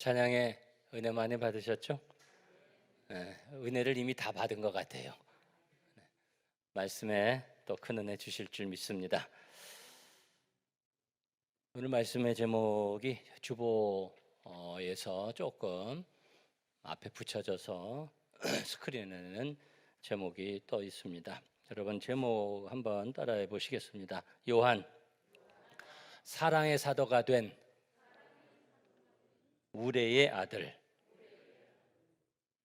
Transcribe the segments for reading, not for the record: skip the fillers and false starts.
찬양의 은혜 많이 받으셨죠? 네, 은혜를 이미 다 받은 것 같아요. 말씀에 또 큰 은혜 주실 줄 믿습니다. 오늘 말씀의 제목이 주보에서 조금 앞에 붙여져서 스크린에는 제목이 떠 있습니다. 여러분 제목 한번 따라해 보시겠습니다. 요한, 사랑의 사도가 된 우레의 아들.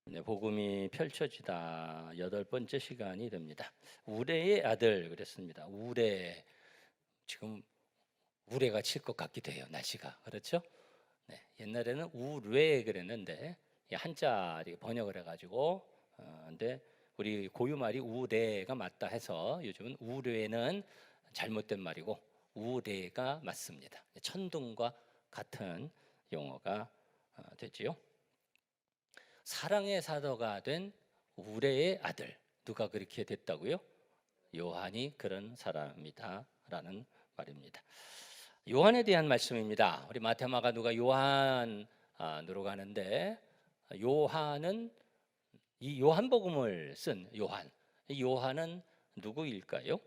네, 복음이 펼쳐지다 8번째 시간이 됩니다. 우레의 아들 그랬습니다. 우레, 지금 우레가 칠 것 같기도 해요. 날씨가 그렇죠? 네, 옛날에는 우레 그랬는데 한자 번역을 해가지고 근데 우리 고유말이 우레가 맞다 해서 요즘은 우레는 잘못된 말이고 우레가 맞습니다. 천둥과 같은 용어가 되지요. 사랑의 사도가 된 우레의 아들, 누가 그렇게 됐다고요? 요한이 그런 사람이다 라는 말입니다. 요한에 대한 말씀입니다. 우리 마태, 마가, 누가 요한으로 가는데 요한은 이 요한복음을 쓴 요한, 이 요한은 누구일까요?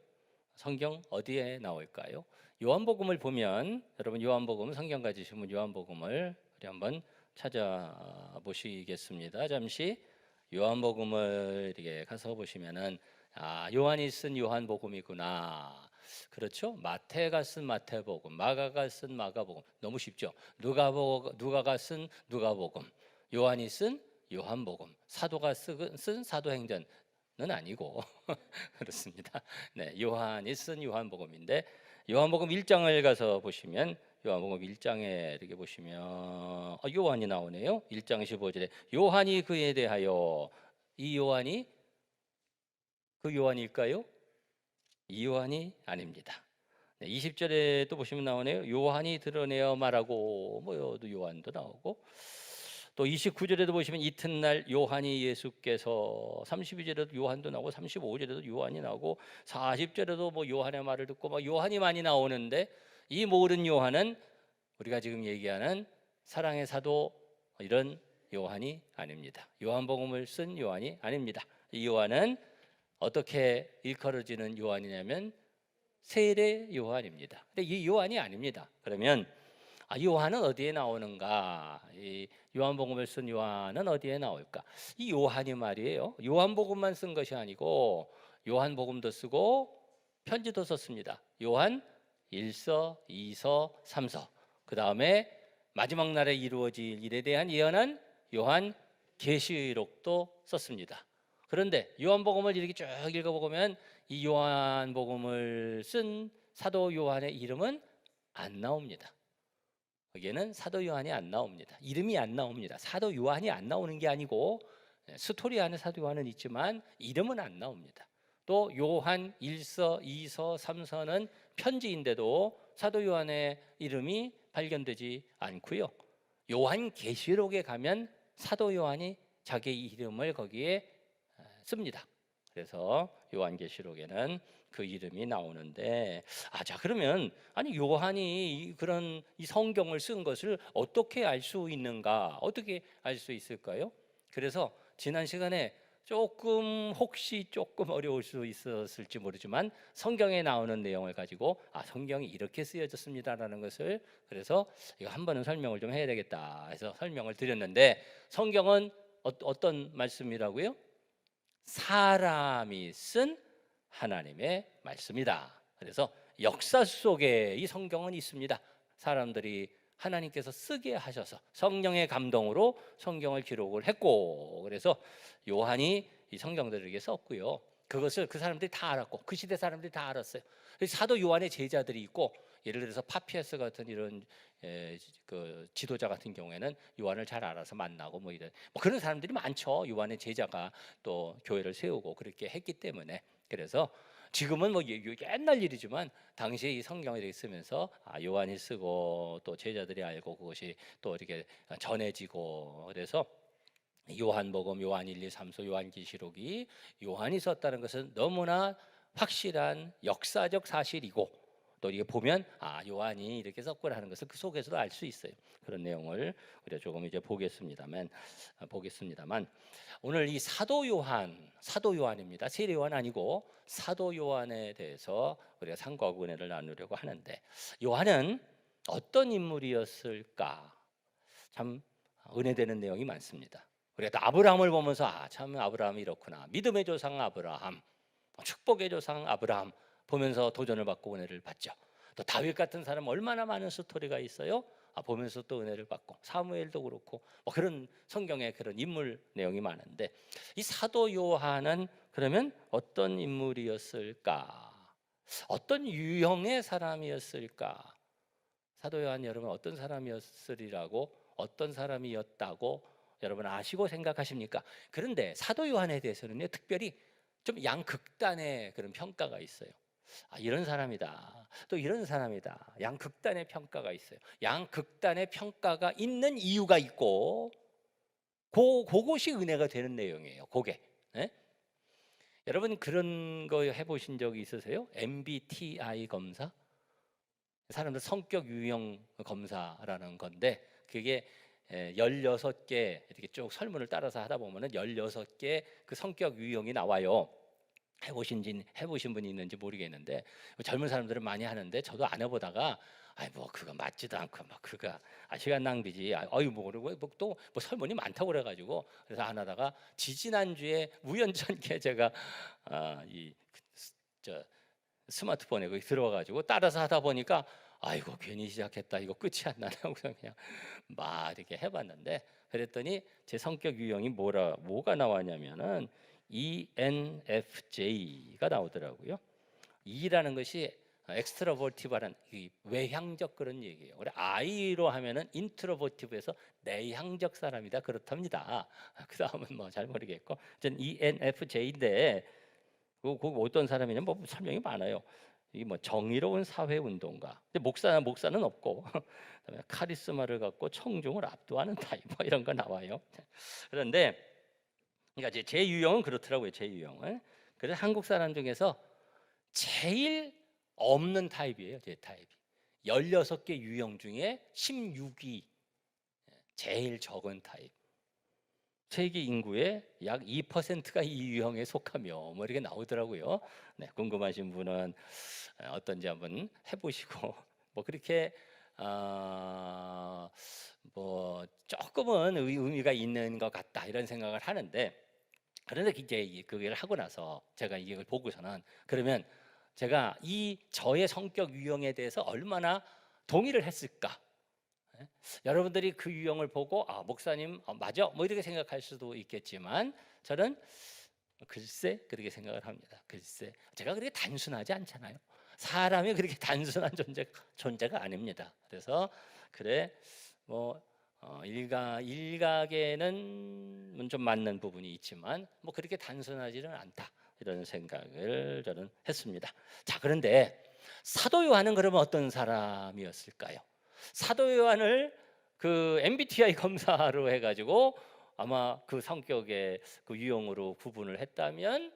성경 어디에 나올까요? 요한복음을 보면, 여러분 요한복음 성경 가지시면 요한복음을 우리 한번 찾아보시겠습니다. 잠시 요한복음을 이렇게 가서 보시면은 요한이 쓴 요한복음이구나. 그렇죠? 마태가 쓴 마태복음, 마가가 쓴 마가복음. 너무 쉽죠? 누가가 쓴 누가복음, 요한이 쓴 요한복음, 사도가 쓴 사도행전은 아니고 그렇습니다. 네, 요한이 쓴 요한복음인데 요한복음 1장을 가서 보시면 요한복음 1장에 이렇게 보시면 요한이 나오네요. 1장 15절에 요한이 그에 대하여, 이 요한이 그 요한일까요? 이 요한이 아닙니다. 네, 20절에 또 보시면 나오네요. 요한이 드러내어 말하고, 뭐 요한도 나오고, 또 29절에도 보시면 이튿날 요한이 예수께서, 32절에도 요한도 나오고 35절에도 요한이 나오고 40절에도 뭐 요한의 말을 듣고 막 요한이 많이 나오는데, 이 모든 요한은 우리가 지금 얘기하는 사랑의 사도 이런 요한이 아닙니다. 요한복음을 쓴 요한이 아닙니다. 이 요한은 어떻게 일컬어지는 요한이냐면 세례 요한입니다. 근데 이 요한이 아닙니다. 그러면 요한은 어디에 나오는가? 이 요한복음을 쓴 요한은 어디에 나올까? 이 요한이 말이에요. 요한복음만 쓴 것이 아니고 요한복음도 쓰고 편지도 썼습니다. 요한 1서, 2서, 3서. 그 다음에 마지막 날에 이루어질 일에 대한 예언한 요한 계시록도 썼습니다. 그런데 요한복음을 이렇게 쭉 읽어보면 이 요한복음을 쓴 사도 요한의 이름은 안 나옵니다. 여기에는 사도 요한이 안 나옵니다. 이름이 안 나옵니다. 사도 요한이 안 나오는 게 아니고 스토리 안에 사도 요한은 있지만 이름은 안 나옵니다. 또 요한 1서, 2서, 3서는 편지인데도 사도 요한의 이름이 발견되지 않고요. 요한 계시록에 가면 사도 요한이 자기 이름을 거기에 씁니다. 그래서 요한 계시록에는 그 이름이 나오는데, 자 그러면 요한이 그런 이 성경을 쓴 것을 어떻게 알 수 있는가? 어떻게 알 수 있을까요? 그래서 지난 시간에 혹시 조금 어려울 수 있었을지 모르지만 성경에 나오는 내용을 가지고 성경이 이렇게 쓰여졌습니다라는 것을, 그래서 이거 한 번은 설명을 좀 해야 되겠다 해서 설명을 드렸는데, 성경은 어떤 말씀이라고요? 사람이 쓴 하나님의 말씀이다. 그래서 역사 속에 이 성경은 있습니다. 사람들이 하나님께서 쓰게 하셔서 성령의 감동으로 성경을 기록을 했고, 그래서 요한이 이 성경들에게 썼고요. 그것을 그 사람들이 다 알았고 그 시대 사람들이 다 알았어요. 사도 요한의 제자들이 있고, 예를 들어서 파피아스 같은 이런 그 지도자 같은 경우에는 요한을 잘 알아서 만나고 뭐 이런 그런 사람들이 많죠. 요한의 제자가 또 교회를 세우고 그렇게 했기 때문에. 그래서 지금은 뭐 옛날 일이지만 당시에 이 성경을 이렇게 쓰면서 요한이 쓰고 또 제자들이 알고 그것이 또 이렇게 전해지고, 그래서 요한복음, 요한 1, 2, 3서, 요한계시록이 요한이 썼다는 것은 너무나 확실한 역사적 사실이고, 또 이게 보면 요한이 이렇게 썼구나 하는 것을 그 속에서도 알 수 있어요. 그런 내용을 우리가 조금 이제 보겠습니다만 오늘 이 사도 요한입니다. 세례 요한 아니고 사도 요한에 대해서 우리가 상고하고 은혜를 나누려고 하는데, 요한은 어떤 인물이었을까? 참 은혜되는 내용이 많습니다. 우리가 또 아브라함을 보면서 참 아브라함이 이렇구나, 믿음의 조상 아브라함, 축복의 조상 아브라함 보면서 도전을 받고 은혜를 받죠. 또 다윗 같은 사람 얼마나 많은 스토리가 있어요. 보면서 또 은혜를 받고, 사무엘도 그렇고 그런 성경에 그런 인물 내용이 많은데, 이 사도 요한은 그러면 어떤 인물이었을까? 어떤 유형의 사람이었을까? 사도 요한 여러분 어떤 사람이었으리라고, 어떤 사람이었다고 여러분 아시고 생각하십니까? 그런데 사도 요한에 대해서는요, 특별히 좀 양극단의 그런 평가가 있어요. 이런 사람이다, 또 이런 사람이다. 양극단의 평가가 있어요. 양극단의 평가가 있는 이유가 있고, 그것이 은혜가 되는 내용이에요. 그게. 네? 여러분 그런 거 해보신 적이 있으세요? MBTI 검사? 사람들 성격 유형 검사라는 건데, 그게 16개 이렇게 쭉 설문을 따라서 하다 보면은 16개 그 성격 유형이 나와요. 해보신 분이 있는지 모르겠는데, 젊은 사람들은 많이 하는데 저도 안 해보다가 그거 맞지도 않고 그거 시간 낭비지. 그리고 또 설문이 많다고 그래가지고 그래서 안 하다가 지지난주에 우연찮게 제가 저 스마트폰에 거기 들어가가지고 따라서 하다 보니까 괜히 시작했다, 이거 끝이 안 나냐고 그냥 막 이렇게 해봤는데, 그랬더니 제 성격 유형이 뭐가 나왔냐면은 ENFJ가 나오더라고요. E라는 것이 엑스트로버티브라는 외향적 그런 얘기예요. 그래, I로 하면은 인트로버티브에서 내향적 사람이다 그렇답니다. 그 다음은 잘 모르겠고, 전 ENFJ인데 그 어떤 사람이냐면 설명이 많아요. 이게 정의로운 사회 운동가. 근데 목사는 없고 카리스마를 갖고 청중을 압도하는 타입 이런 거 나와요. 그런데 그러니까 제 유형은 그렇더라고요. 제 유형은. 그래서 한국 사람 중에서 제일 없는 타입이에요. 제 타입이. 16개 유형 중에 16위 제일 적은 타입. 세계 인구의 약 2%가 이 유형에 속하며 이렇게 나오더라고요. 네, 궁금하신 분은 어떤지 한번 해보시고 그렇게 조금은 의미가 있는 것 같다 이런 생각을 하는데, 그런데 이제 그걸 하고 나서 제가 이걸 보고서는, 그러면 제가 저의 성격 유형에 대해서 얼마나 동의를 했을까? 여러분들이 그 유형을 보고 목사님 맞아 이렇게 생각할 수도 있겠지만, 저는 글쎄 그렇게 생각을 합니다. 글쎄, 제가 그렇게 단순하지 않잖아요. 사람이 그렇게 단순한 존재가 아닙니다. 그래서 그래 일각에는 좀 맞는 부분이 있지만 그렇게 단순하지는 않다, 이런 생각을 저는 했습니다. 자, 그런데 사도 요한은 그러면 어떤 사람이었을까요? 사도 요한을 그 MBTI 검사로 해가지고 아마 그 성격의 그 유형으로 구분을 했다면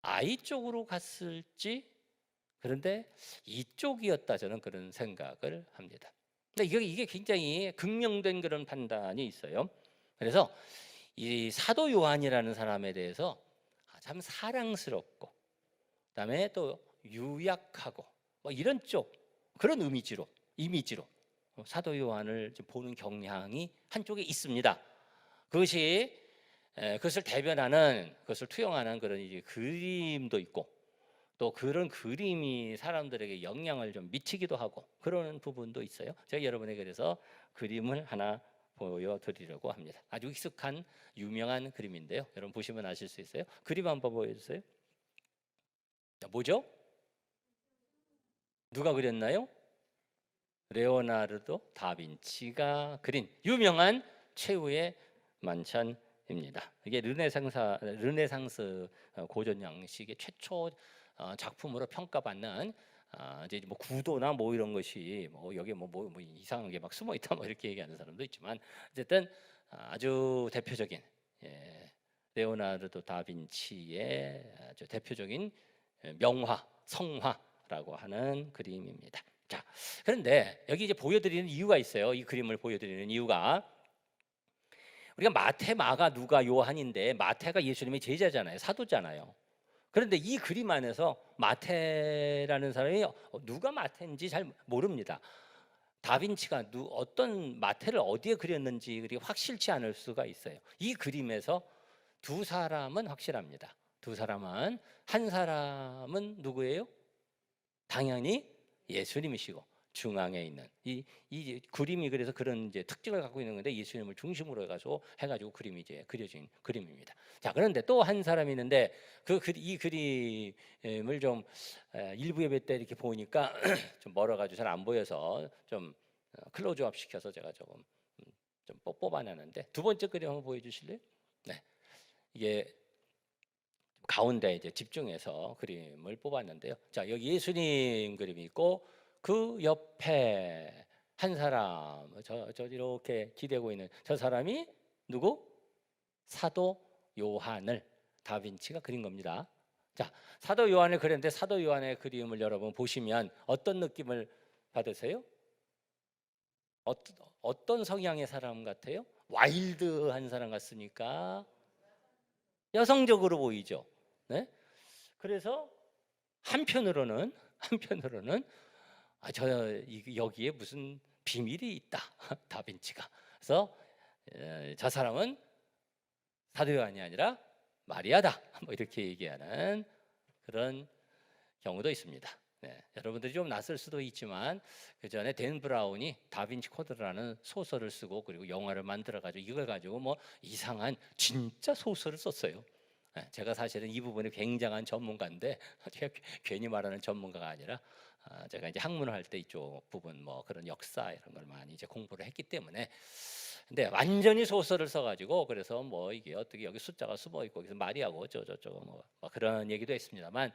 I 쪽으로 갔을지, 그런데 이쪽이었다, 저는 그런 생각을 합니다. 근데 이게 굉장히 극명된 그런 판단이 있어요. 그래서 이 사도 요한이라는 사람에 대해서 참 사랑스럽고, 그다음에 또 유약하고 이런 쪽 그런 이미지로 사도 요한을 보는 경향이 한쪽에 있습니다. 그것을 대변하는, 그것을 투영하는 그런 그림도 있고, 또 그런 그림이 사람들에게 영향을 좀 미치기도 하고 그런 부분도 있어요. 제가 여러분에게 그래서 그림을 하나 보여드리려고 합니다. 아주 익숙한 유명한 그림인데요. 여러분 보시면 아실 수 있어요. 그림 한번 보여주세요. 뭐죠? 누가 그렸나요? 레오나르도 다빈치가 그린 유명한 최후의 만찬입니다. 이게 르네상스 고전 양식의 최초 작품으로 평가받는, 이제 구도나 이런 것이 여기 이상하게 숨어 있다 이렇게 얘기하는 사람도 있지만, 어쨌든 아주 대표적인 레오나르도 다빈치의 아주 대표적인 명화, 성화 요한이다라고 하는 그림입니다. 자, 그런데 여기 이제 보여드리는 이유가 있어요. 이 그림을 보여드리는 이유가 우리가 마태, 마가, 누가, 요한인데 마태가 예수님의 제자잖아요. 사도잖아요. 그런데 이 그림 안에서 마태라는 사람이 누가 마태인지 잘 모릅니다. 다빈치가 어떤 마태를 어디에 그렸는지 그리 확실치 않을 수가 있어요. 이 그림에서 두 사람은 확실합니다. 두 사람은, 한 사람은 누구예요? 당연히 예수님이시고 중앙에 있는 이 그림이 그래서 그런 이제 특징을 갖고 있는 건데 예수님을 중심으로 해가지고 그림이 이제 그려진 그림입니다. 자, 그런데 또 한 사람이 있는데 이 그림을 좀 일부 예배 때 이렇게 보니까 좀 멀어가지고 잘 안 보여서 좀 클로즈업 시켜서 제가 조금 좀 뽑아내는데 두 번째 그림 한번 보여주실래요? 네, 이게 가운데 이제 집중해서 그림을 뽑았는데요. 자, 여기 예수님 그림이 있고 그 옆에 한 사람, 저 이렇게 기대고 있는 저 사람이 누구? 사도 요한을 다빈치가 그린 겁니다. 자, 사도 요한을 그렸는데 사도 요한의 그림을 여러분 보시면 어떤 느낌을 받으세요? 어떤 성향의 사람 같아요? 와일드한 사람 같습니까? 여성적으로 보이죠. 네? 그래서 한편으로는 여기에 무슨 비밀이 있다. 다빈치가. 그래서 저 사람은 사도 요한이 아니라 마리아다. 뭐 이렇게 얘기하는 그런 경우도 있습니다. 네, 여러분들이 좀 낯설 수도 있지만 그 전에 댄 브라운이 다빈치 코드라는 소설을 쓰고 그리고 영화를 만들어가지고 이걸 가지고 뭐 이상한 진짜 소설을 썼어요. 네, 제가 사실은 이 부분에 굉장한 전문가인데 괜히 말하는 전문가가 아니라 제가 이제 학문을 할 때 이쪽 부분 뭐 그런 역사 이런 걸 많이 이제 공부를 했기 때문에 근데 완전히 소설을 써가지고 그래서 뭐 이게 어떻게 여기 숫자가 숨어 있고 그래서 마리아고 저저저 뭐 그런 얘기도 했습니다만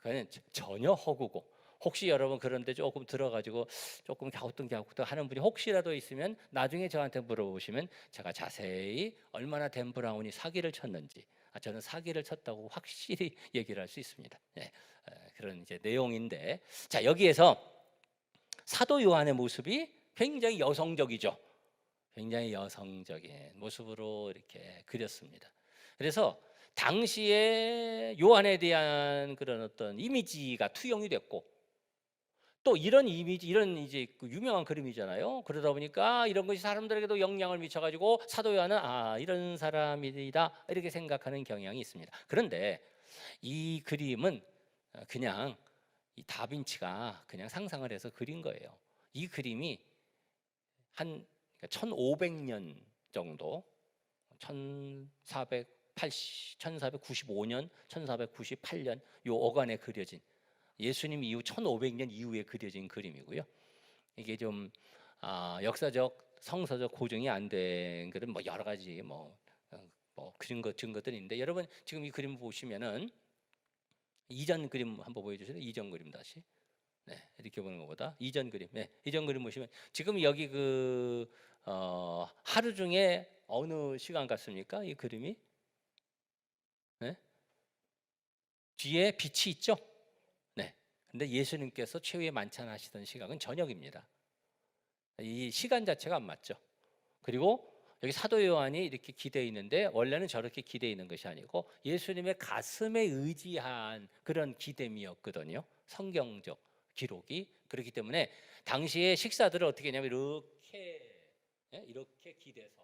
그는 전혀 허구고 혹시 여러분 그런데 조금 들어가지고 조금 갸우뚱갸우뚱 하는 분이 혹시라도 있으면 나중에 저한테 물어보시면 제가 자세히 얼마나 댄 브라운이 사기를 쳤는지 저는 사기를 쳤다고 확실히 얘기를 할 수 있습니다. 네, 그런 이제 내용인데 자 여기에서 사도 요한의 모습이 굉장히 여성적이죠. 굉장히 여성적인 모습으로 이렇게 그렸습니다. 그래서 당시에 요한에 대한 그런 어떤 이미지가 투영이 됐고 또 이런 이미지 이런 이제 그 유명한 그림이잖아요. 그러다 보니까 이런 것이 사람들에게도 영향을 미쳐가지고 사도 요한은 이런 사람이다 이렇게 생각하는 경향이 있습니다. 그런데 이 그림은 그냥 이 다빈치가 그냥 상상을 해서 그린 거예요. 이 그림이 한 1500년 정도 1495년 1498년 요 어간에 그려진 예수님 이후 1500년 이후에 그려진 그림이고요. 이게 좀 역사적 성서적 고증이 안 된 그런 뭐 여러 가지 뭐 그런 증거들이 있는데 여러분 지금 이 그림 보시면은 이전 그림 한번 보여주실래요? 이전 그림 다시. 네, 이렇게 보는 것보다 이전 그림. 네, 이전 그림 보시면 지금 여기 하루 중에 어느 시간 같습니까? 이 그림이? 네? 뒤에 빛이 있죠? 네. 근데 예수님께서 최후의 만찬하시던 시각은 저녁입니다. 이 시간 자체가 안 맞죠. 그리고 여기 사도 요한이 이렇게 기대어 있는데 원래는 저렇게 기대어 있는 것이 아니고 예수님의 가슴에 의지한 그런 기댐이었거든요. 성경적 기록이. 그렇기 때문에 당시에 식사들을 어떻게 했냐면 이렇게 기대서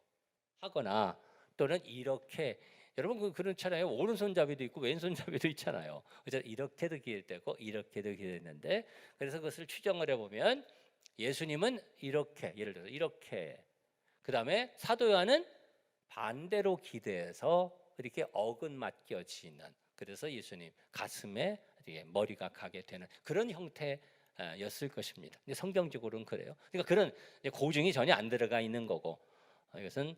하거나 또는 이렇게 여러분 그렇잖아요. 오른손잡이도 있고 왼손잡이도 있잖아요. 그래서 이렇게도 기대되고 이렇게도 기대했는데 그래서 그것을 추정을 해보면 예수님은 이렇게 예를 들어서 이렇게 그 다음에 사도 요한은 반대로 기대해서 이렇게 어긋맞겨지는 그래서 예수님 가슴에 머리가 가게 되는 그런 형태였을 것입니다. 근데 성경적으로는 그래요. 그러니까 그런 고증이 전혀 안 들어가 있는 거고 이것은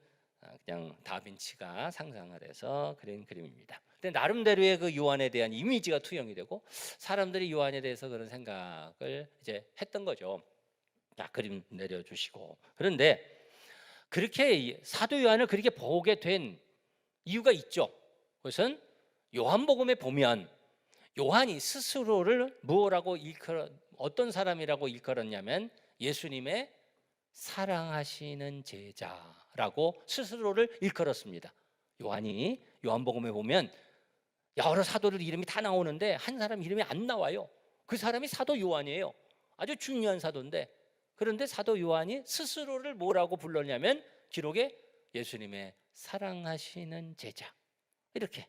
그냥 다빈치가 상상을 해서 그린 그림입니다. 근데 나름대로의 그 요한에 대한 이미지가 투영이 되고 사람들이 요한에 대해서 그런 생각을 이제 했던 거죠. 자, 그림 내려주시고 그런데 그렇게 사도 요한을 그렇게 보게 된 이유가 있죠. 그것은 요한복음에 보면 요한이 스스로를 뭐라고 어떤 사람이라고 일컬었냐면 예수님의 사랑하시는 제자라고 스스로를 일컬었습니다. 요한이 요한복음에 보면 여러 사도들 이름이 다 나오는데 한 사람 이름이 안 나와요. 그 사람이 사도 요한이에요. 아주 중요한 사도인데, 그런데 사도 요한이 스스로를 뭐라고 불렀냐면 기록에 예수님의 사랑하시는 제자 이렇게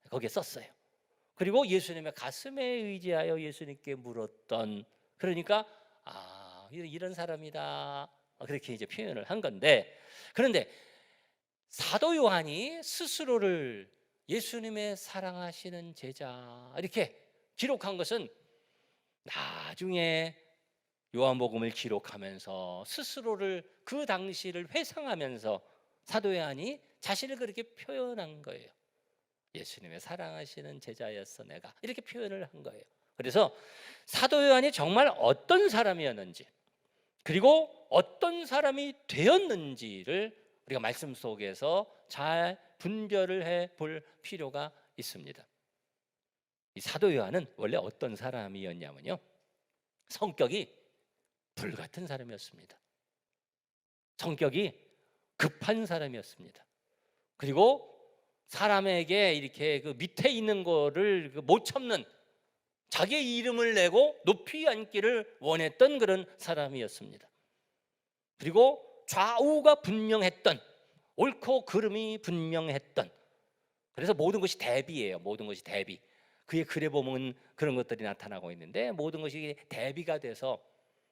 거기에 썼어요. 그리고 예수님의 가슴에 의지하여 예수님께 물었던, 그러니까 이런 사람이다, 그렇게 이제 표현을 한 건데, 그런데 사도 요한이 스스로를 예수님의 사랑하시는 제자 이렇게 기록한 것은 나중에 요한복음을 기록하면서 스스로를 그 당시를 회상하면서 사도 요한이 자신을 그렇게 표현한 거예요. 예수님의 사랑하시는 제자였어 내가, 이렇게 표현을 한 거예요. 그래서 사도 요한이 정말 어떤 사람이었는지, 그리고 어떤 사람이 되었는지를 우리가 말씀 속에서 잘 분별을 해볼 필요가 있습니다. 이 사도 요한은 원래 어떤 사람이었냐면요, 성격이 불같은 사람이었습니다. 성격이 급한 사람이었습니다. 그리고 사람에게 이렇게 그 밑에 있는 거를 못 참는, 자기의 이름을 내고 높이 앉기를 원했던 그런 사람이었습니다. 그리고 좌우가 분명했던, 옳고 그름이 분명했던, 그래서 모든 것이 대비예요. 모든 것이 대비. 그의 글에 보면 그런 것들이 나타나고 있는데, 모든 것이 대비가 돼서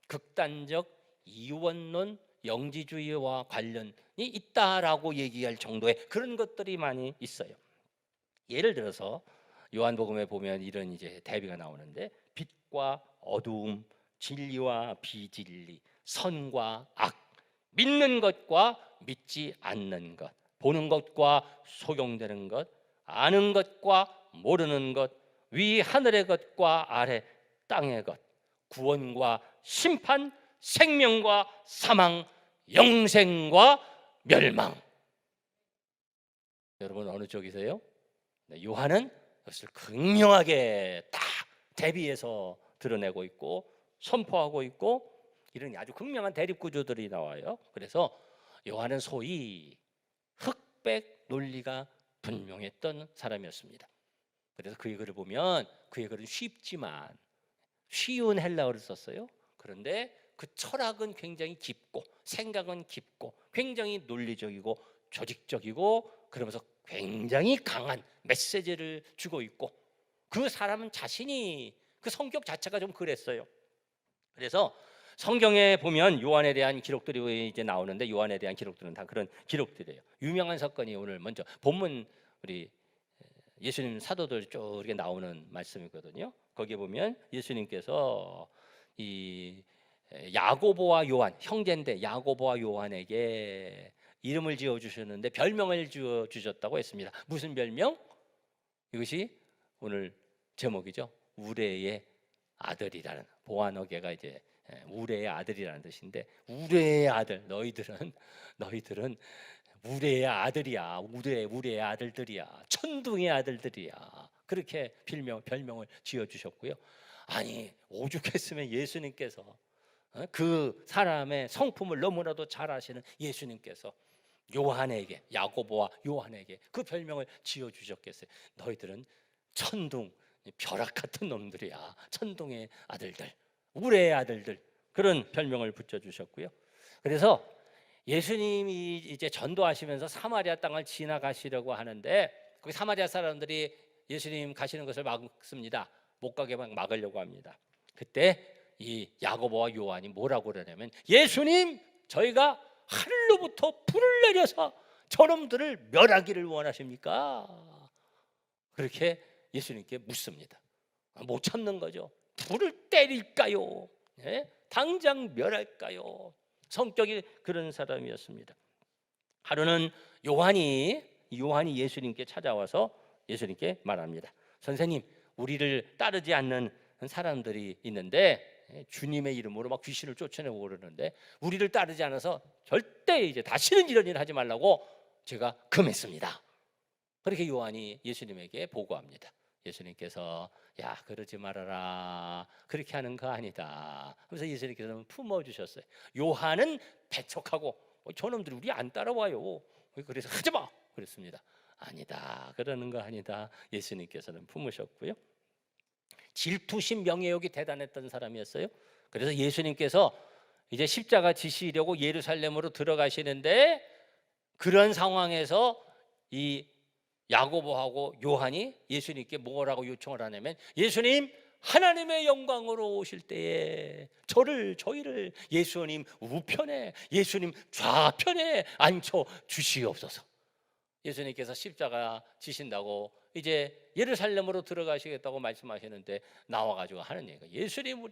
극단적 이원론 영지주의와 관련이 있다라고 얘기할 정도의 그런 것들이 많이 있어요. 예를 들어서 요한복음에 보면 이런 이제 대비가 나오는데, 빛과 어두움, 진리와 비진리, 선과 악, 믿는 것과 믿지 않는 것, 보는 것과 소경되는 것, 아는 것과 모르는 것, 위 하늘의 것과 아래 땅의 것, 구원과 심판, 생명과 사망, 영생과 멸망. 여러분 어느 쪽이세요? 요한은 그것을 극명하게 딱 대비해서 드러내고 있고 선포하고 있고, 이런 아주 극명한 대립 구조들이 나와요. 그래서 요한은 소위 흑백 논리가 분명했던 사람이었습니다. 그래서 그의 글을 보면, 그의 글은 쉽지만 쉬운 헬라어를 썼어요. 그런데 그 철학은 굉장히 깊고 생각은 깊고 굉장히 논리적이고 조직적이고, 그러면서 굉장히 강한 메시지를 주고 있고, 그 사람은 자신이 그 성격 자체가 좀 그랬어요. 그래서 성경에 보면 요한에 대한 기록들이 이제 나오는데, 요한에 대한 기록들은 다 그런 기록들이에요. 유명한 사건이 오늘 먼저 본문 우리 예수님 사도들 쭉 이렇게 나오는 말씀이거든요. 거기에 보면 예수님께서 이 야고보와 요한, 형제인데 야고보와 요한에게 이름을 지어 주셨는데 별명을 지어 주셨다고 했습니다. 무슨 별명? 이것이 오늘 제목이죠. 우레의 아들이라는, 보아너게가 이제 우레의 아들이라는 뜻인데, 우레의 아들, 너희들은 우레의 아들이야. 우레의 아들들이야. 천둥의 아들들이야. 그렇게 별명을 지어 주셨고요. 아니 오죽했으면 예수님께서 그 사람의 성품을 너무나도 잘 아시는 예수님께서 요한에게, 야고보와 요한에게 그 별명을 지어 주셨겠어요. 너희들은 천둥, 벼락 같은 놈들이야. 천둥의 아들들, 우레의 아들들, 그런 별명을 붙여 주셨고요. 그래서 예수님이 이제 전도하시면서 사마리아 땅을 지나가시려고 하는데, 거기 사마리아 사람들이 예수님 가시는 것을 막습니다. 못 가게 막으려고 합니다. 그때 이 야고보와 요한이 뭐라고 그러냐면, 예수님, 저희가 하늘로부터 불을 내려서 저놈들을 멸하기를 원하십니까? 그렇게 예수님께 묻습니다. 못 참는 거죠. 불을 때릴까요? 네? 당장 멸할까요? 성격이 그런 사람이었습니다. 하루는 요한이 예수님께 찾아와서 예수님께 말합니다. 선생님, 우리를 따르지 않는 사람들이 있는데 주님의 이름으로 막 귀신을 쫓아내고 그러는데, 우리를 따르지 않아서 절대 이제 다시는 이런 일 하지 말라고 제가 금했습니다. 그렇게 요한이 예수님에게 보고합니다. 예수님께서 야 그러지 말아라 그렇게 하는 거 아니다 하면서 예수님께서는 품어주셨어요. 요한은 배척하고 저놈들이 우리 안 따라와요 그래서 하지마 그랬습니다. 아니다 그러는 거 아니다 예수님께서는 품으셨고요. 질투심 명예욕이 대단했던 사람이었어요. 그래서 예수님께서 이제 십자가 지시려고 예루살렘으로 들어가시는데 그런 상황에서 이 야고보하고 요한이 예수님께 뭐라고 요청을 하냐면 예수님 하나님의 영광으로 오실 때에 저희를 예수님 우편에 예수님 좌편에 앉혀 주시옵소서. 예수님께서 십자가 지신다고 이제 예루살렘으로 들어가시겠다고 말씀하시는데 나와가지고 하는 얘기가 예수님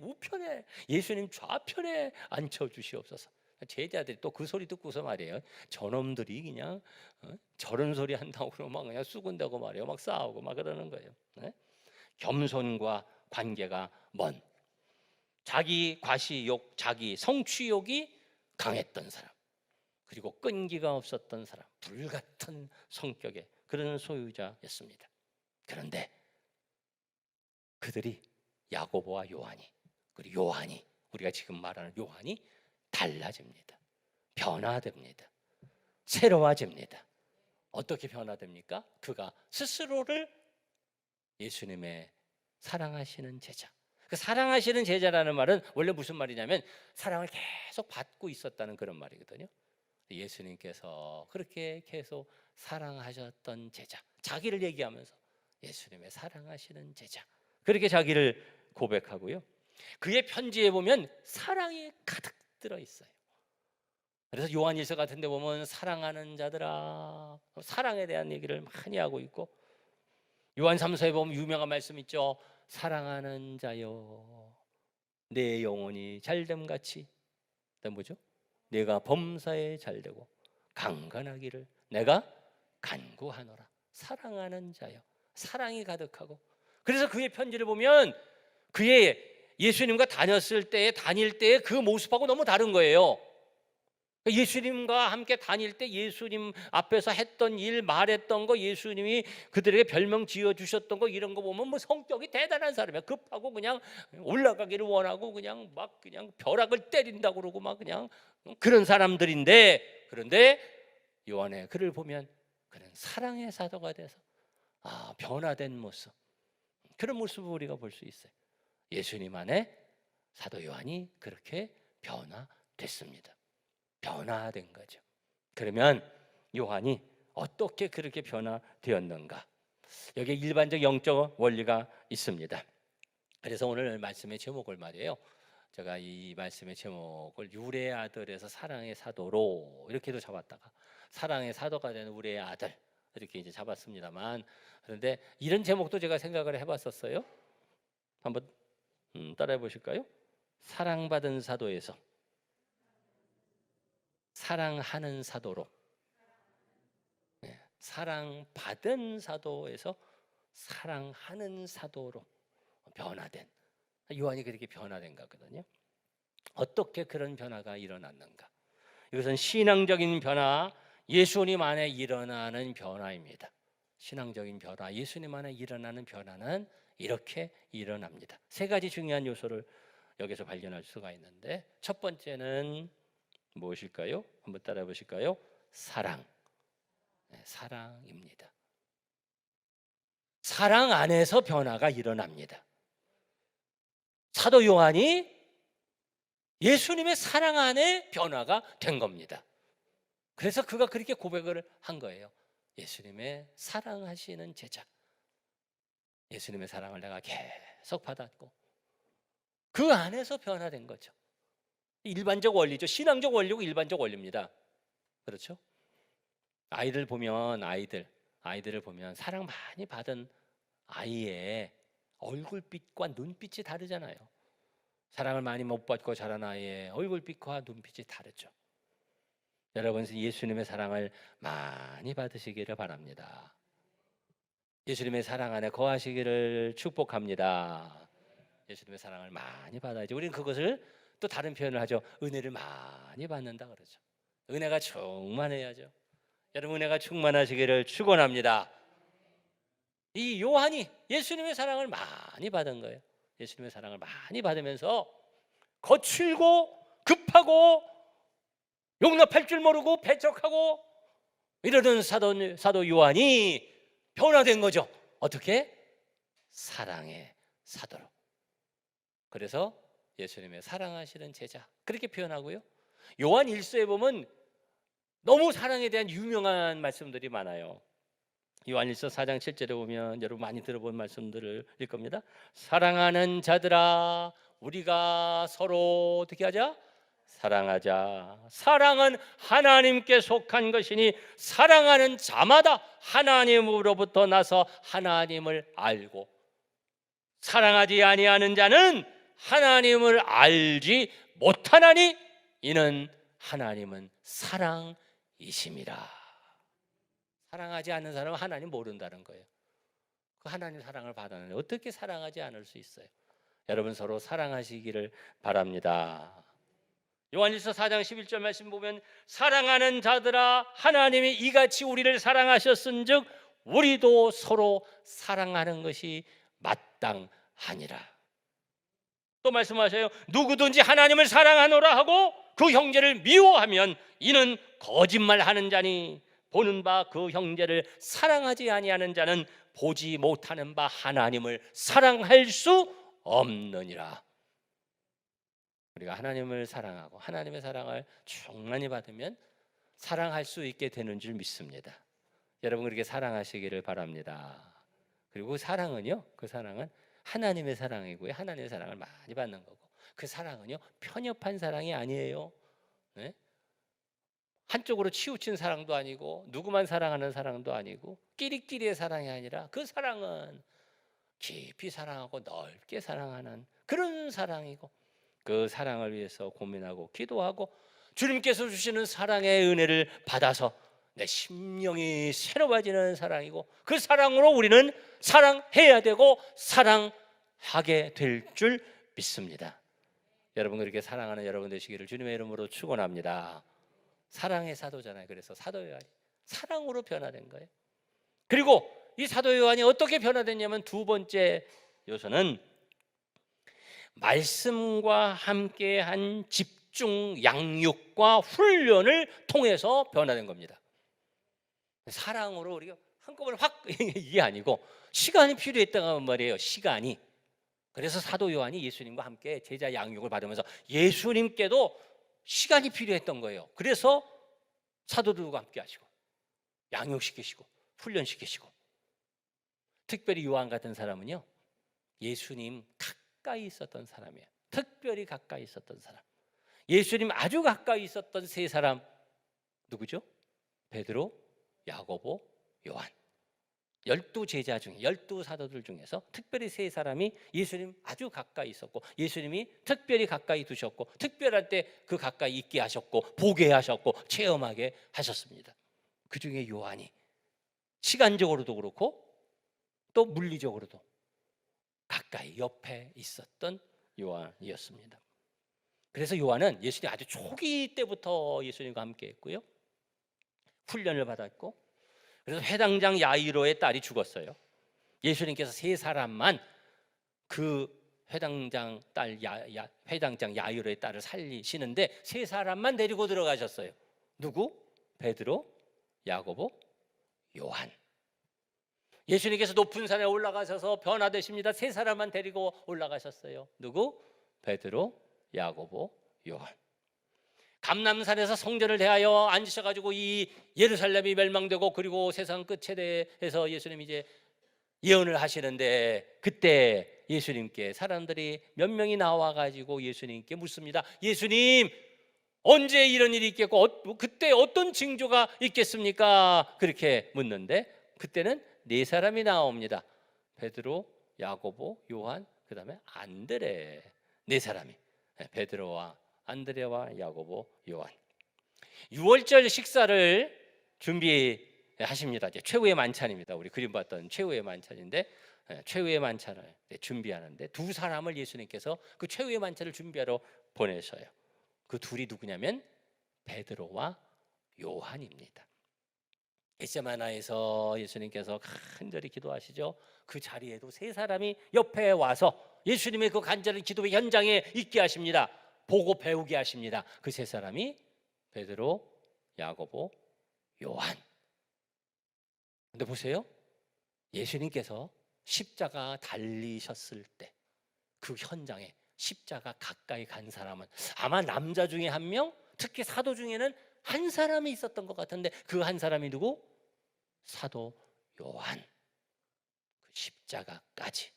우편에 예수님 좌편에 앉혀 주시옵소서. 제자들이 또 그 소리 듣고서 말이에요. 저놈들이 그냥 저런 소리 한다고 그러면 그냥 쑥은다고 말이에요. 막 싸우고 막 그러는 거예요. 네? 겸손과 관계가 먼 자기 과시욕, 자기 성취욕이 강했던 사람, 그리고 끈기가 없었던 사람, 불같은 성격의 그런 소유자였습니다. 그런데 그들이 야고보와 요한이 그리고 요한이 우리가 지금 말하는 요한이 달라집니다. 변화됩니다. 새로워집니다. 어떻게 변화됩니까? 그가 스스로를 예수님의 사랑하시는 제자. 그 사랑하시는 제자라는 말은 원래 무슨 말이냐면 사랑을 계속 받고 있었다는 그런 말이거든요. 예수님께서 그렇게 계속 사랑하셨던 제자, 자기를 얘기하면서 예수님의 사랑하시는 제자, 그렇게 자기를 고백하고요. 그의 편지에 보면 사랑이 가득 들어 있어요. 그래서 요한일서 같은 데 보면 사랑하는 자들아 사랑에 대한 얘기를 많이 하고 있고 요한 3서에 보면 유명한 말씀 있죠. 사랑하는 자여 내 영혼이 잘됨같이 뭐죠? 내가 범사에 잘되고 강건하기를 내가 간구하노라. 사랑하는 자여 사랑이 가득하고 그래서 그의 편지를 보면 그의 예수님과 다닐 때의 그 모습하고 너무 다른 거예요. 예수님과 함께 다닐 때 예수님 앞에서 했던 일, 말했던 거, 예수님이 그들에게 별명 지어주셨던 거 이런 거 보면 뭐 성격이 대단한 사람이야. 급하고 그냥 올라가기를 원하고 그냥 막 그냥 벼락을 때린다고 그러고 막 그냥 그런 사람들인데 그런데 요한의 글을 보면 그런 사랑의 사도가 돼서 변화된 모습 그런 모습을 우리가 볼 수 있어요. 예수님 안에 사도 요한이 그렇게 변화됐습니다. 변화된 거죠. 그러면 요한이 어떻게 그렇게 변화되었는가? 여기에 일반적 영적 원리가 있습니다. 그래서 오늘 말씀의 제목을 말이에요. 제가 이 말씀의 제목을 유래의 아들에서 사랑의 사도로 이렇게도 잡았다가 사랑의 사도가 되는 우리의 아들 이렇게 이제 잡았습니다만 그런데 이런 제목도 제가 생각을 해봤었어요. 한번 따라해 보실까요? 사랑받은 사도에서 사랑하는 사도로, 사랑받은 사도에서 사랑하는 사도로 변화된 요한이 그렇게 변화된 거거든요. 어떻게 그런 변화가 일어났는가? 이것은 신앙적인 변화, 예수님 안에 일어나는 변화입니다. 신앙적인 변화, 예수님 안에 일어나는 변화는 이렇게 일어납니다. 세 가지 중요한 요소를 여기서 발견할 수가 있는데 첫 번째는 무엇일까요? 한번 따라해 보실까요? 사랑. 사랑입니다. 사랑 안에서 변화가 일어납니다. 사도 요한이 예수님의 사랑 안에 변화가 된 겁니다. 그래서 그가 그렇게 고백을 한 거예요. 예수님의 사랑하시는 제자. 예수님의 사랑을 내가 계속 받았고 그 안에서 변화된 거죠. 일반적 원리죠. 신앙적 원리고 일반적 원리입니다. 그렇죠? 아이들을 보면 사랑 많이 받은 아이의 얼굴빛과 눈빛이 다르잖아요. 사랑을 많이 못 받고 자란 아이의 얼굴빛과 눈빛이 다르죠. 여러분 예수님의 사랑을 많이 받으시기를 바랍니다. 예수님의 사랑 안에 거하시기를 축복합니다. 예수님의 사랑을 많이 받아야죠. 우리는 그것을 또 다른 표현을 하죠. 은혜를 많이 받는다 그러죠. 은혜가 충만해야죠. 여러분 은혜가 충만하시기를 축원합니다. 이 요한이 예수님의 사랑을 많이 받은 거예요. 예수님의 사랑을 많이 받으면서 거칠고 급하고 용납할 줄 모르고 배척하고 이러던 사도 요한이 변화된 거죠. 어떻게? 사랑의 사도로. 그래서 예수님의 사랑하시는 제자 그렇게 표현하고요. 요한 1서에 보면 너무 사랑에 대한 유명한 말씀들이 많아요. 요한 1서 4장 7절에 보면 여러분 많이 들어본 말씀들을 일 겁니다. 사랑하는 자들아 우리가 서로 어떻게 하자? 사랑하자. 사랑은 하나님께 속한 것이니 사랑하는 자마다 하나님으로부터 나서 하나님을 알고 사랑하지 아니하는 자는 하나님을 알지 못하나니 이는 하나님은 사랑이심이라. 사랑하지 않는 사람은 하나님 모른다는 거예요. 그 하나님 사랑을 받았는데 어떻게 사랑하지 않을 수 있어요? 여러분 서로 사랑하시기를 바랍니다. 요한일서 4장 11절 말씀 보면 사랑하는 자들아 하나님이 이같이 우리를 사랑하셨은즉 우리도 서로 사랑하는 것이 마땅하니라. 또 말씀하셔요. 누구든지 하나님을 사랑하노라 하고 그 형제를 미워하면 이는 거짓말하는 자니 보는 바 그 형제를 사랑하지 아니하는 자는 보지 못하는 바 하나님을 사랑할 수 없느니라. 우리가 하나님을 사랑하고 하나님의 사랑을 충만히 받으면 사랑할 수 있게 되는 줄 믿습니다. 여러분 그렇게 사랑하시기를 바랍니다. 그리고 그 사랑은요, 그 사랑은 하나님의 사랑이고요, 하나님의 사랑을 많이 받는 거고, 그 사랑은요 편협한 사랑이 아니에요. 네? 한쪽으로 치우친 사랑도 아니고 누구만 사랑하는 사랑도 아니고 끼리끼리의 사랑이 아니라 그 사랑은 깊이 사랑하고 넓게 사랑하는 그런 사랑이고 그 사랑을 위해서 고민하고 기도하고 주님께서 주시는 사랑의 은혜를 받아서 내 심령이 새로워지는 사랑이고 그 사랑으로 우리는 사랑해야 되고 사랑하게 될 줄 믿습니다. 여러분 그렇게 사랑하는 여러분 되시기를 주님의 이름으로 축원합니다. 사랑의 사도잖아요. 그래서 사도 요한이 사랑으로 변화된 거예요. 그리고 이 사도 요한이 어떻게 변화됐냐면 두 번째 요소는 말씀과 함께한 집중 양육과 훈련을 통해서 변화된 겁니다. 사랑으로 우리가 한꺼번에 확 이게 아니고 시간이 필요했다는 말이에요. 시간이. 그래서 사도 요한이 예수님과 함께 제자 양육을 받으면서 예수님께도 시간이 필요했던 거예요. 그래서 사도들과 함께 하시고 양육시키시고 훈련시키시고 특별히 요한 같은 사람은요 예수님 가까이 있었던 사람이에요. 특별히 가까이 있었던 사람. 예수님 아주 가까이 있었던 세 사람 누구죠? 베드로, 야고보, 요한. 12제자 중에 12사도들 중에서 특별히 세 사람이 예수님 아주 가까이 있었고 예수님이 특별히 가까이 두셨고 특별할 때 그 가까이 있게 하셨고 보게 하셨고 체험하게 하셨습니다. 그 중에 요한이 시간적으로도 그렇고 또 물리적으로도 가까이 옆에 있었던 요한이었습니다. 그래서 요한은 예수님 아주 초기 때부터 예수님과 함께 했고요. 훈련을 받았고 그래서 회당장 야이로의 딸이 죽었어요. 예수님께서 세 사람만 그 회당장 야이로의 딸을 살리시는데 세 사람만 데리고 들어가셨어요. 누구? 베드로, 야고보, 요한. 예수님께서 높은 산에 올라가셔서 변화되십니다. 세 사람만 데리고 올라가셨어요. 누구? 베드로, 야고보, 요한. 감람산에서 성전을 대하여 앉으셔가지고 이 예루살렘이 멸망되고 그리고 세상 끝에 대해서 예수님 이제 예언을 하시는데 그때 예수님께 사람들이 몇 명이 나와가지고 예수님께 묻습니다. 예수님 언제 이런 일이 있겠고 그때 어떤 징조가 있겠습니까? 그렇게 묻는데 그때는 네 사람이 나옵니다. 베드로, 야고보, 요한, 그 다음에 안드레. 네 사람이 베드로와 안드레와 야고보, 요한. 6월절 식사를 준비하십니다. 이제 최후의 만찬입니다. 우리 그림 봤던 최후의 만찬인데 최후의 만찬을 준비하는데 두 사람을 예수님께서 그 최후의 만찬을 준비하러 보내셔요. 그 둘이 누구냐면 베드로와 요한입니다. 겟세마나에서 예수님께서 간절히 기도하시죠. 그 자리에도 세 사람이 옆에 와서 예수님의 그 간절한 기도의 현장에 있게 하십니다. 보고 배우게 하십니다. 그 세 사람이 베드로, 야고보, 요한. 근데 보세요. 예수님께서 십자가 달리셨을 때 그 현장에 십자가 가까이 간 사람은 아마 남자 중에 한 명, 특히 사도 중에는 한 사람이 있었던 것 같은데 그 한 사람이 누구? 사도 요한. 그 십자가까지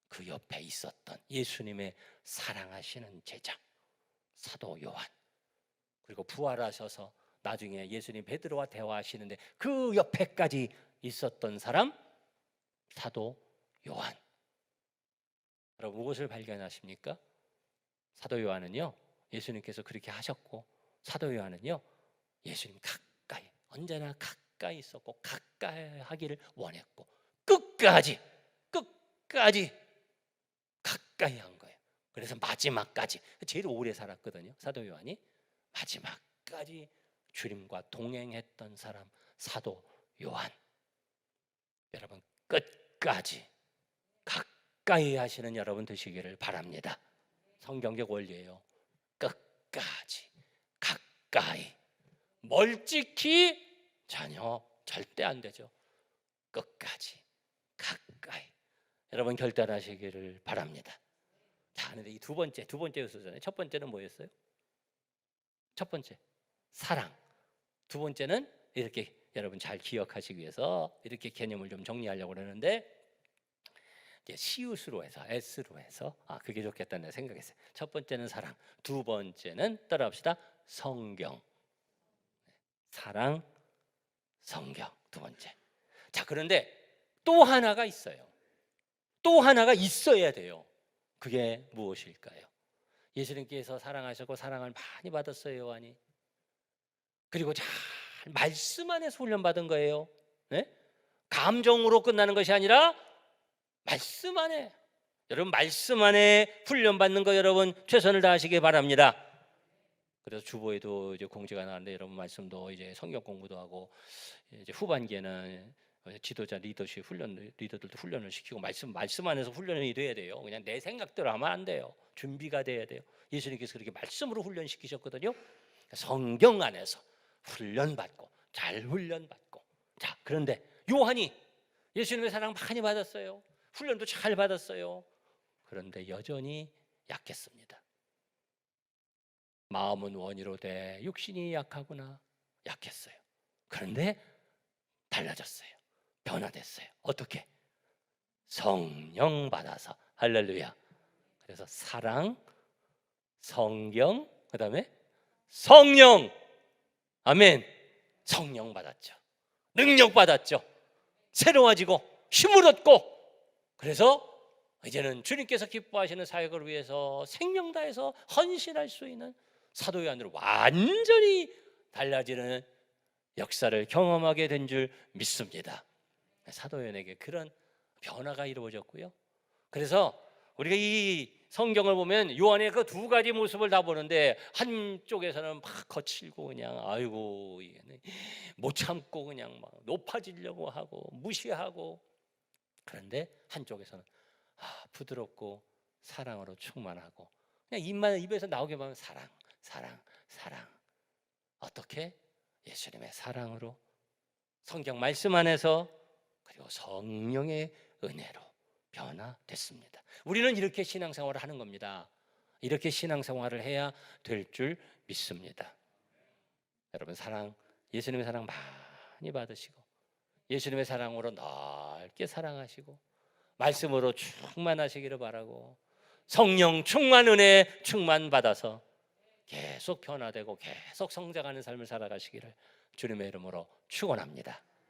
그 옆에 있었던 예수님의 사랑하시는 제자 사도 요한. 그리고 부활하셔서 나중에 예수님 베드로와 대화하시는데 그 옆에까지 있었던 사람 사도 요한. 여러분 무엇을 발견하십니까? 사도 요한은요, 예수님께서 그렇게 하셨고 사도 요한은요, 예수님 가까이, 언제나 가까이 있었고 가까이 하기를 원했고 끝까지 가까이 한 거예요. 그래서 마지막까지 제일 오래 살았거든요. 사도 요한이 마지막까지 주님과 동행했던 사람 사도 요한. 여러분 끝까지 가까이 하시는 여러분 되시기를 바랍니다. 성경적 원리예요. 끝까지 가까이. 멀찍이 전혀 절대 안 되죠. 끝까지 가까이. 여러분 결단하시기를 바랍니다. 자, 그런데 이 두 번째 요소잖아요. 첫 번째는 뭐였어요? 첫 번째 사랑. 두 번째는 이렇게 여러분 잘 기억하시기 위해서 이렇게 개념을 좀 정리하려고 그러는데 시옷으로 해서 S로 해서 그게 좋겠다는 생각했어요. 첫 번째는 사랑, 두 번째는 따라합시다. 성경. 사랑, 성경 두 번째. 자, 그런데 또 하나가 있어요. 또 하나가 있어야 돼요. 그게 무엇일까요? 예수님께서 사랑하셨고 사랑을 많이 받았어요, 요한이. 그리고 잘 말씀 안에서 훈련받은 거예요. 네? 감정으로 끝나는 것이 아니라 말씀 안에. 여러분 말씀 안에 훈련받는 거 여러분 최선을 다하시기 바랍니다. 그래서 주보에도 이제 공지가 나왔는데 여러분 말씀도 이제 성경 공부도 하고 이제 후반기에는 지도자 리더들도 훈련을 시키고 말씀 안에서 훈련이 돼야 돼요. 그냥 내 생각대로 하면 안 돼요. 준비가 돼야 돼요. 예수님께서 그렇게 말씀으로 훈련시키셨거든요. 성경 안에서 훈련받고 잘 훈련받고. 자, 그런데 요한이 예수님의 사랑 많이 받았어요. 훈련도 잘 받았어요. 그런데 여전히 약했습니다. 마음은 원이로되 육신이 약하구나. 약했어요. 그런데 달라졌어요. 변화됐어요. 어떻게? 성령 받아서. 할렐루야. 그래서 사랑, 성경, 그 다음에 성령. 아멘. 성령 받았죠. 능력 받았죠. 새로워지고 힘을 얻고. 그래서 이제는 주님께서 기뻐하시는 사역을 위해서 생명 다해서 헌신할 수 있는 사도 요한으로 완전히 달라지는 역사를 경험하게 된 줄 믿습니다. 사도 요한에게 그런 변화가 이루어졌고요. 그래서 우리가 이 성경을 보면 요한의 그 두 가지 모습을 다 보는데 한쪽에서는 막 거칠고 그냥 아이고 못 참고 그냥 막 높아지려고 하고 무시하고, 그런데 한쪽에서는 부드럽고 사랑으로 충만하고 그냥 입에서 나오기만 하면 사랑. 어떻게? 예수님의 사랑으로, 성경 말씀 안에서, 그리고 성령의 은혜로 변화됐습니다. 우리는 이렇게 신앙생활을 하는 겁니다. 이렇게 신앙생활을 해야 될 줄 믿습니다. 여러분 예수님의 사랑 많이 받으시고 예수님의 사랑으로 넓게 사랑하시고 말씀으로 충만하시기를 바라고 성령 충만 은혜 충만 받아서 계속 변화되고 계속 성장하는 삶을 살아가시기를 주님의 이름으로 축원합니다.